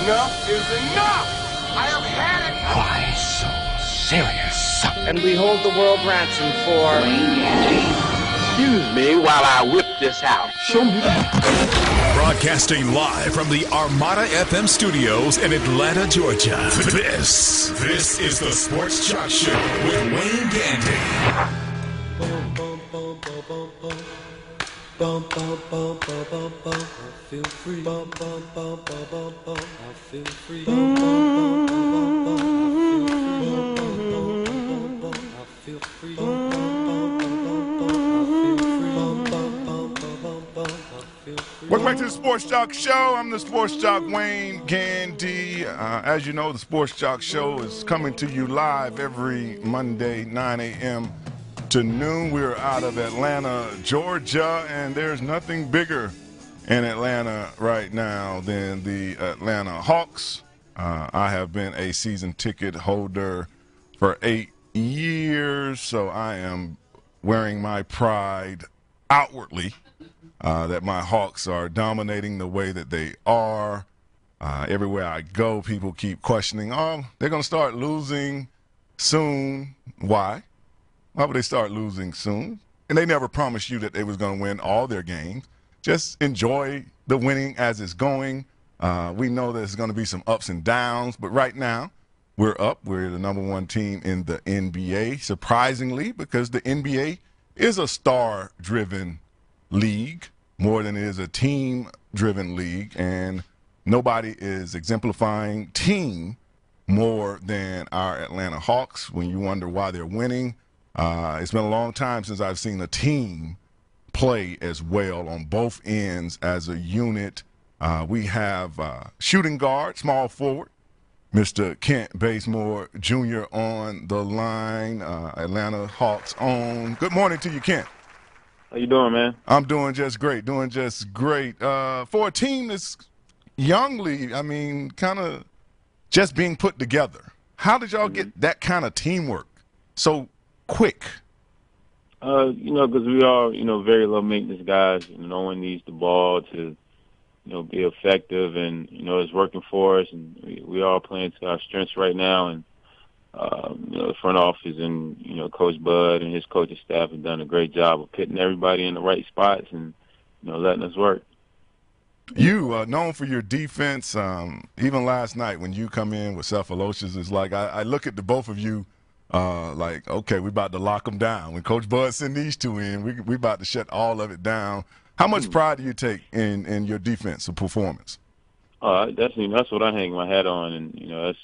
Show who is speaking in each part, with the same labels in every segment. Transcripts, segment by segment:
Speaker 1: Enough is enough! I have had it!
Speaker 2: Why so serious?
Speaker 3: And we hold the world ransom for
Speaker 2: Wayne Gandy.
Speaker 1: Excuse me while I whip this out.
Speaker 2: Show me.
Speaker 4: Broadcasting live from the Armada FM studios in Atlanta, Georgia. This is the Sports Joc Show with Wayne Gandy.
Speaker 5: I feel free. I feel free. I feel free.
Speaker 6: Welcome back to the Sports Joc Show. I'm the Sports Joc Wayne Gandy. As you know, the Sports Joc Show is coming to you live every Monday, 9 a.m. to noon. We're out of Atlanta, Georgia, and there's nothing bigger in Atlanta right now than the Atlanta Hawks. I have been a season ticket holder for 8 years, so I am wearing my pride outwardly. That my Hawks are dominating the way that they are. Everywhere I go, people keep questioning, oh, they're going to start losing soon. Why? Why would they start losing soon? And they never promised you that they was going to win all their games. Just enjoy the winning as it's going. We know there's going to be some ups and downs, but right now we're up. We're the number one team in the NBA, surprisingly, because the NBA is a star-driven league more than it is a team-driven league, and nobody is exemplifying team more than our Atlanta Hawks. When you wonder why they're winning, it's been a long time since I've seen a team play as well on both ends as a unit. We have shooting guard, small forward, Mr. Kent Bazemore Jr. on the line, Atlanta Hawks own. Good morning to you, Kent.
Speaker 7: How you doing, man?
Speaker 6: I'm doing just great, For a team that's youngly, I mean, kind of just being put together, how did y'all get that kind of teamwork so quick?
Speaker 7: Because we are, very low maintenance guys. No one needs the ball to, be effective, and it's working for us, and we are playing to our strengths right now. And the front office and Coach Bud and his coaching staff have done a great job of putting everybody in the right spots and letting us work.
Speaker 6: You known for your defense. Even last night when you come in with Cephaloshes, it's like I look at the both of you. Like, okay, we about to lock them down. When Coach Bud send these two in, we about to shut all of it down. How much pride do you take in your defensive performance?
Speaker 7: That's what I hang my hat on, and that's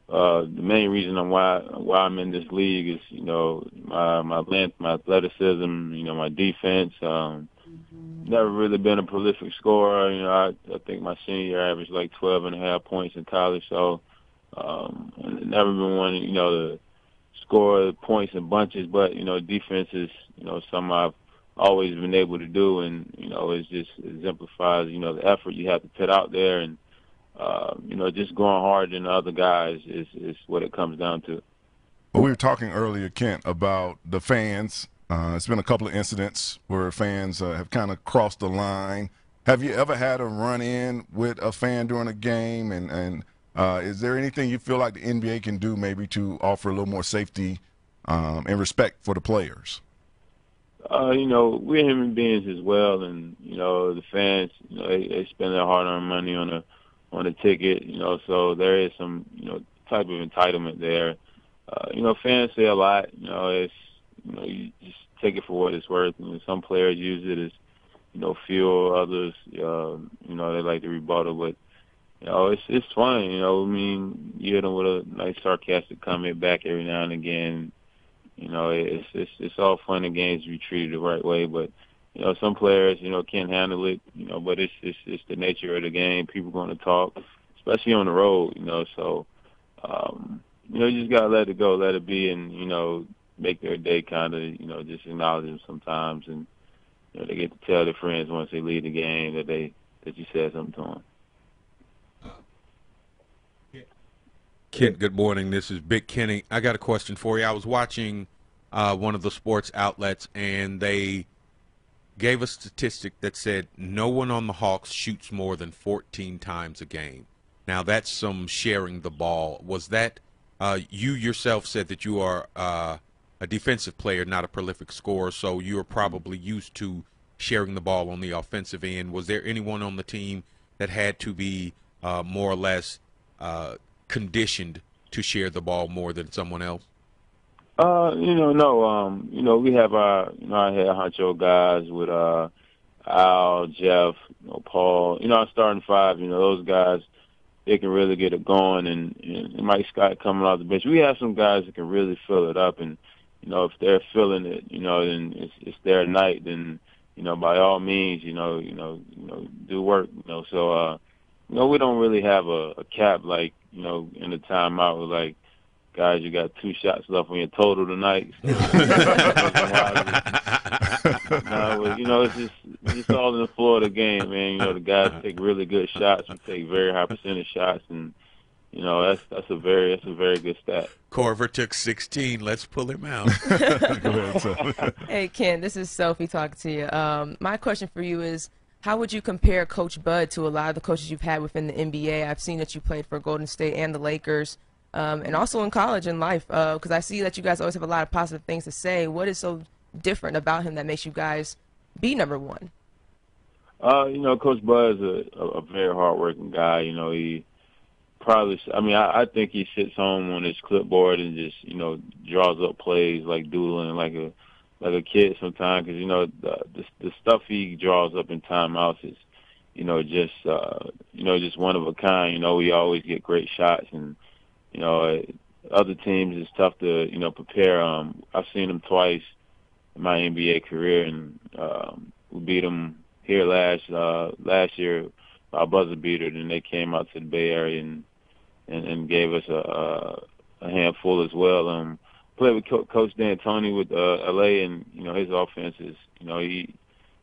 Speaker 7: the main reason why I'm in this league is my length, my athleticism, my defense. Never really been a prolific scorer. I think my senior year averaged like 12.5 points in college, so never been one to score points in bunches, but defense is something I've always been able to do, and it just exemplifies the effort you have to put out there, and just going harder than the other guys is what it comes down to.
Speaker 6: Well, we were talking earlier, Kent, about the fans. It's been a couple of incidents where fans have kind of crossed the line. Have you ever had a run-in with a fan during a game? And is there anything you feel like the NBA can do maybe to offer a little more safety and respect for the players?
Speaker 7: We're human beings as well, and the fans, they spend their hard-earned money on a ticket, so there is some type of entitlement there. Fans say a lot. It's you just take it for what it's worth. Some players use it as fuel. Others, they like to rebuttal, but it's fun. You hit them with a nice sarcastic comment back every now and again. It's all fun and games to be treated the right way, but some players can't handle it. But it's the nature of the game. People going to talk, especially on the road. So you just gotta let it go, let it be, and make their day kind of just acknowledge them sometimes, and they get to tell their friends once they leave the game that you said something to them.
Speaker 8: Kent, good morning. This is Big Kenny. I got a question for you. I was watching one of the sports outlets, and they gave a statistic that said no one on the Hawks shoots more than 14 times a game. Now that's some sharing the ball. Was that you yourself said that you are a defensive player, not a prolific scorer, so you're probably used to sharing the ball on the offensive end. Was there anyone on the team that had to be more or less conditioned to share the ball more than someone else?
Speaker 7: No. We have our head honcho guys with Al, Jeff, Paul. Our starting five. Those guys, they can really get it going, and Mike Scott coming off the bench. We have some guys that can really fill it up, and if they're feeling it, then it's their night. Then by all means, do work. So we don't really have a cap like in the timeout with like, guys, you got 2 shots left on your total tonight. So, it's just all in the flow of the game, man. The guys take really good shots. We take very high percentage shots, and that's a very good stat.
Speaker 8: Korver took 16. Let's pull him out.
Speaker 6: Go ahead, Sophie.
Speaker 9: Hey, Ken, this is Sophie talking to you. My question for you is, how would you compare Coach Bud to a lot of the coaches you've had within the NBA? I've seen that you played for Golden State and the Lakers, and also in college and life, because I see that you guys always have a lot of positive things to say. What is so different about him that makes you guys be number one?
Speaker 7: Coach Bud is a very hardworking guy. He probably, I think he sits home on his clipboard and just, draws up plays like doodling like a kid sometimes, because, the stuff he draws up in timeouts is, just one of a kind. We always get great shots, and, other teams it's tough to, prepare. I've seen him twice in my NBA career, and we beat them here last year by a buzzer beater. Then they came out to the Bay Area and gave us a handful as well. Played with Coach DAntoni with LA, and his offense is,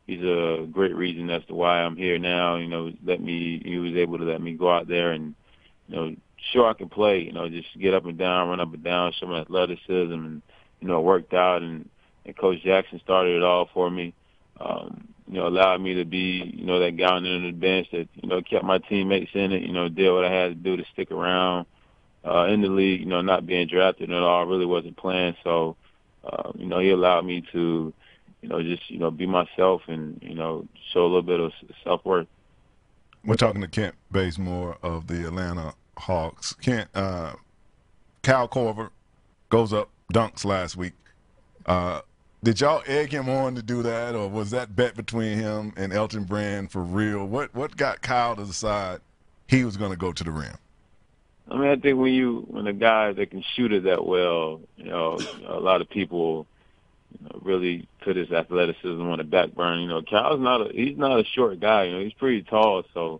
Speaker 7: he's a great reason as to why I'm here now. He was able to let me go out there and sure I can play. Just get up and down, run up and down, show my athleticism, and it worked out. And Coach Jackson started it all for me. Allowed me to be, that guy on the end of the bench that, kept my teammates in it, did what I had to do to stick around in the league, not being drafted at all. I really wasn't playing. So, he allowed me to, just, be myself and, show a little bit of self-worth.
Speaker 6: We're talking to Kent Bazemore of the Atlanta Hawks. Kent, Cal Korver goes up, dunks last week. Did y'all egg him on to do that, or was that bet between him and Elton Brand for real? What got Kyle to decide he was going to go to the rim?
Speaker 7: I think when a guy that can shoot it that well, a lot of people really put his athleticism on the back burner. Kyle's he's not a short guy. He's pretty tall, so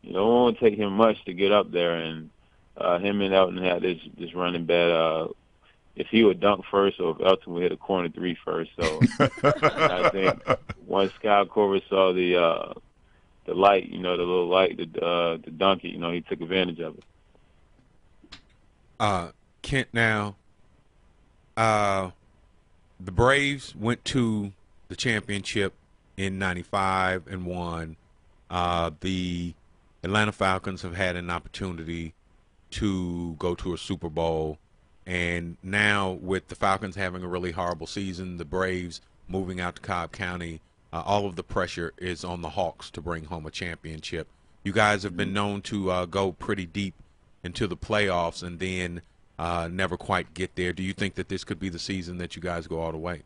Speaker 7: it won't take him much to get up there. And him and Elton had this running bet. If he would dunk first, or if Elton would hit a corner three first. So I think once Kyle Korver saw the light, the little light, the dunk it, he took advantage of it.
Speaker 8: Kent, now, the Braves went to the championship in '95 and won. The Atlanta Falcons have had an opportunity to go to a Super Bowl. And now with the Falcons having a really horrible season, the Braves moving out to Cobb County, all of the pressure is on the Hawks to bring home a championship. You guys have been known to go pretty deep into the playoffs and then never quite get there. Do you think that this could be the season that you guys go all the way?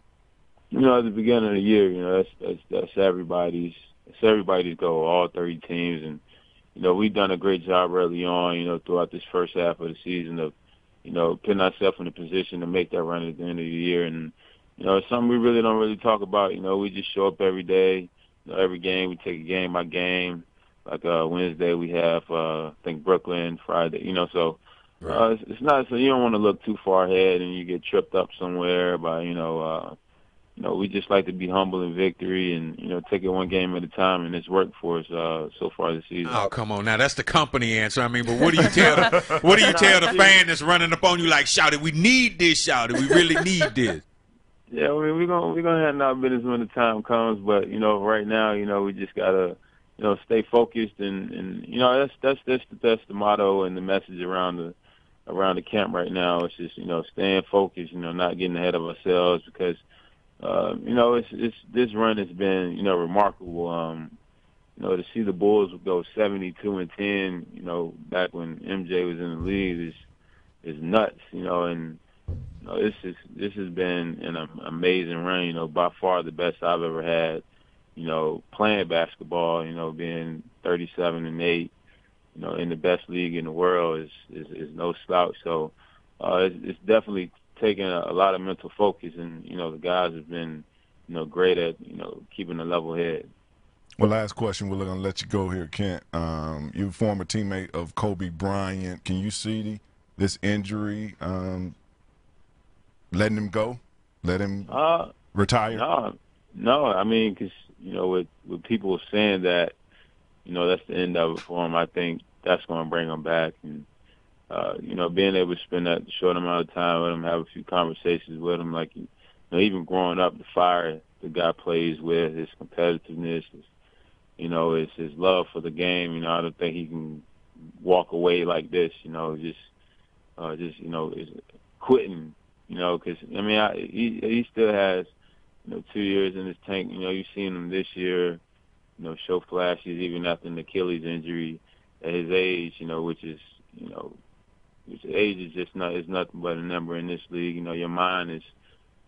Speaker 7: At the beginning of the year, that's everybody's goal, all 30 teams. And, we've done a great job early on, throughout this first half of the season of, putting ourselves in a position to make that run at the end of the year. And, it's something we really don't talk about. We just show up every day. Every game, we take it game by game. Like Wednesday, we have, I think, Brooklyn, Friday, so right. It's not, so you don't want to look too far ahead and you get tripped up somewhere by, we just like to be humble in victory and, take it one game at a time, and it's worked for us so far this season.
Speaker 8: Oh, come on. Now, that's the company answer. But what do you tell the fan that's running up on you like, Shouty, we need this, Shouty. We really need this.
Speaker 7: Yeah, we're gonna handle our business when the time comes, but, right now, we just got to, stay focused and that's the motto and the message around the camp right now. It's just staying focused, not getting ahead of ourselves because it's this run has been remarkable. To see the Bulls go 72-10, back when MJ was in the league is nuts, and this has been an amazing run, by far the best I've ever had, playing basketball, being 37-8, in the best league in the world is no slouch. So it's definitely taken a lot of mental focus, and the guys have been great at keeping a level head.
Speaker 6: Well, last question. We're going to let you go here, Kent. You're a former teammate of Kobe Bryant. Can you see this injury letting him go, let him retire?
Speaker 7: No. I mean, because with people saying that, that's the end of it for him. I think that's going to bring him back, and being able to spend that short amount of time with him, have a few conversations with him, like even growing up, the fire the guy plays with, his competitiveness, it's his love for the game. I don't think he can walk away like this. Is quitting. Because he still has 2 years in his tank. You've seen him this year. Show flashes even after an Achilles injury at his age. Which age is just is nothing but a number in this league. Your mind is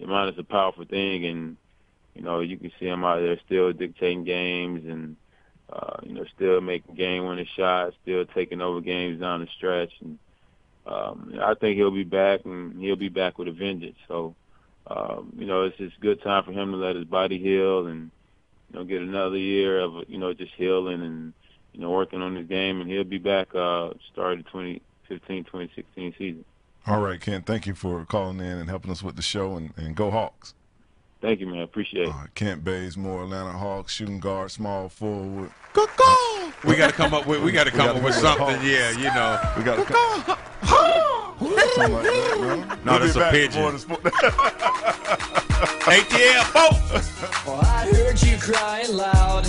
Speaker 7: a powerful thing, and you can see him out there still dictating games and still making game-winning shots, still taking over games down the stretch. And I think he'll be back, and he'll be back with a vengeance. So, it's just a good time for him to let his body heal and get another year of just healing and working on his game, and he'll be back starting the 2015-2016 season.
Speaker 6: All right, Ken, thank you for calling in and helping us with the show, and go Hawks.
Speaker 7: Thank you, man. Appreciate it.
Speaker 6: Kent Bazemore, Atlanta Hawks, shooting guard, small forward.
Speaker 8: We got to come up with something. Yeah,
Speaker 6: we got to come. Something like that, bro.
Speaker 8: No, that's a pigeon. ATL, folks.
Speaker 5: Well, I heard you crying loud.